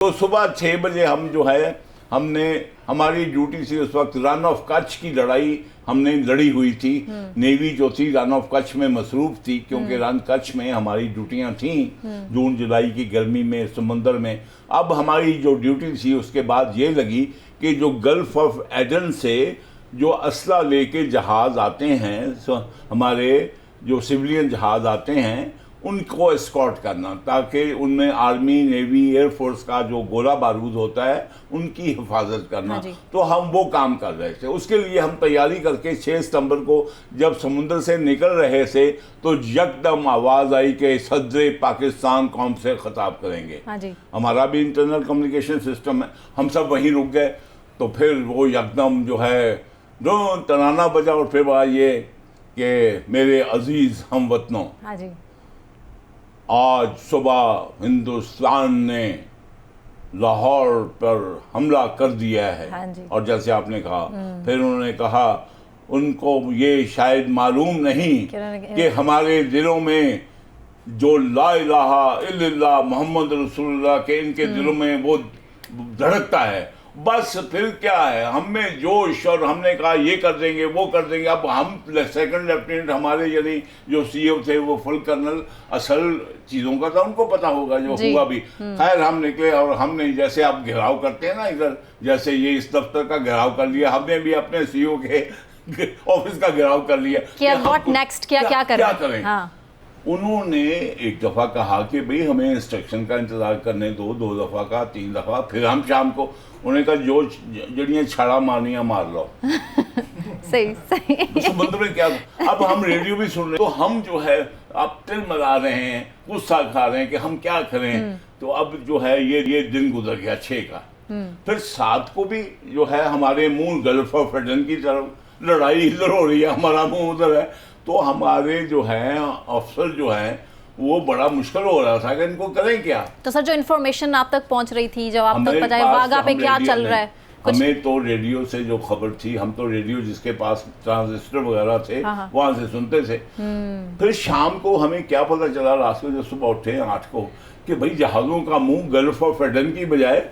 तो सुबह 6 बजे हम जो है हमने हमारी ड्यूटी से उस वक्त रन ऑफ कच्छ की लड़ाई हमने लड़ी हुई थी। नेवी जो थी रन ऑफ कच्छ में मसरूफ थी, क्योंकि रन कच्छ में हमारी ड्यूटियां थी जून जुलाई की गर्मी में समुंदर में। अब हमारी जो ड्यूटी थी उसके बाद ये लगी कि जो गल्फ ऑफ एडन से जो असला लेके जहाज़ आते हैं, हमारे जो सिविलियन जहाज़ आते हैं, उनको एस्कॉर्ट करना, ताकि उनमें आर्मी नेवी एयरफोर्स का जो गोला बारूद होता है उनकी हिफाजत करना। तो हम वो काम कर रहे थे। उसके लिए हम तैयारी करके 6 सितंबर को जब समुद्र से निकल रहे थे तो यकदम आवाज़ आई कि सदरे पाकिस्तान कौम से खिताब करेंगे। हमारा भी इंटरनल कम्युनिकेशन सिस्टम है, हम सब वहीं रुक गए। तो फिर वो यकदम जो है जो तराना बजा और फिर वह ये कि मेरे अजीज़ हमवतनों, आज सुबह हिंदुस्तान ने लाहौर पर हमला कर दिया है। और जैसे आपने कहा, फिर उन्होंने कहा उनको ये शायद मालूम नहीं कि हमारे दिलों में जो ला इलाहा इल्लल्लाह मोहम्मद रसूलुल्लाह के इनके दिलों में वो धड़कता है। बस फिर क्या है, हमें जोश, और हमने कहा ये कर देंगे वो कर देंगे। अब हम सेकंड लेफ्टिनेंट, हमारे यानी जो सीईओ थे वो फुल कर्नल, असल चीज़ों का था उनको पता होगा जो हुआ भी। खैर हम निकले और हमने जैसे आप घेराव करते हैं ना इधर, जैसे ये इस दफ्तर का घेराव कर लिया, हमने भी अपने सीईओ के ऑफिस का घेराव कर लिया कि व्हाट नेक्स्ट, क्या करें। हाँ। उन्होंने एक दफ़ा कहा कि भाई हमें इंस्ट्रक्शन का इंतज़ार करने दो, 2 दफ़ा का 3 दफ़ा, फिर हम शाम को उन्होंने कहा जो जड़ियाँ छाड़ा मारनियाँ मार लो। सही समुद्र में क्या। अब हम रेडियो भी सुन रहे, तो हम जो है अब तिल मिला रहे हैं, गुस्सा खा रहे हैं कि हम क्या करें। तो अब जो है ये दिन गुजर गया 6 का। फिर 7 को भी जो है हमारे मुंह गल्फ ऑफ एडन की तरफ लड़ाई इधर हो रही है, हमारा मुंह उधर है। तो हमारे जो है अफसर जो है वो बड़ा मुश्किल हो रहा था कि इनको करें क्या। तो सर जो इन्फॉर्मेशन आप तक पहुंच रही थी, जब आप तक पता है वागा पे क्या चल रहा है, हमें तो रेडियो से जो खबर थी, हम तो रेडियो जिसके पास ट्रांजिस्टर वगैरह थे वहां से सुनते थे। फिर शाम को हमें क्या पता चला, रात को जब सुबह उठे 8 को, कि भाई जहाजों का मुंह गल्फ ऑफ एडन की बजाय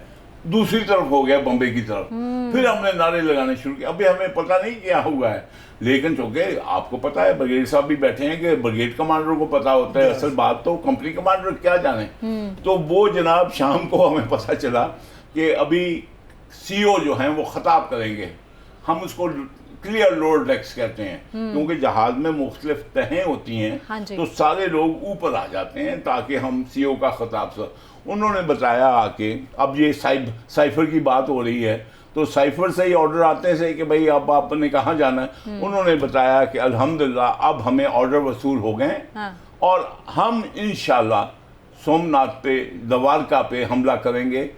दूसरी तरफ हो गया, बॉम्बे की तरफ। फिर हमने नारे लगाने शुरू किए। अभी हमें पता नहीं क्या हुआ है, लेकिन चूंकि आपको पता है ब्रिगेड साहब भी बैठे हैं कि ब्रिगेड कमांडर को पता होता है, असल बात तो कंपनी कमांडर क्या जाने। तो वो जनाब शाम को हमें पता चला कि अभी सीईओ जो हैं वो खिताब करेंगे। हम उसको क्लियर लोड डेक्स कहते हैं, क्योंकि जहाज में मुख्तलिफ तहें होती हैं, तो सारे लोग ऊपर आ जाते हैं ताकि हम सीईओ का खिताब से। उन्होंने बताया आके, अब ये साइफर की बात हो रही है, तो साइफर से ही ऑर्डर आते हैं कि भाई अब आपने कहाँ जाना है। उन्होंने बताया कि अल्हम्दुलिल्लाह अब हमें ऑर्डर वसूल हो गए, और हम इंशाल्लाह सोमनाथ पे, द्वारका पे हमला करेंगे।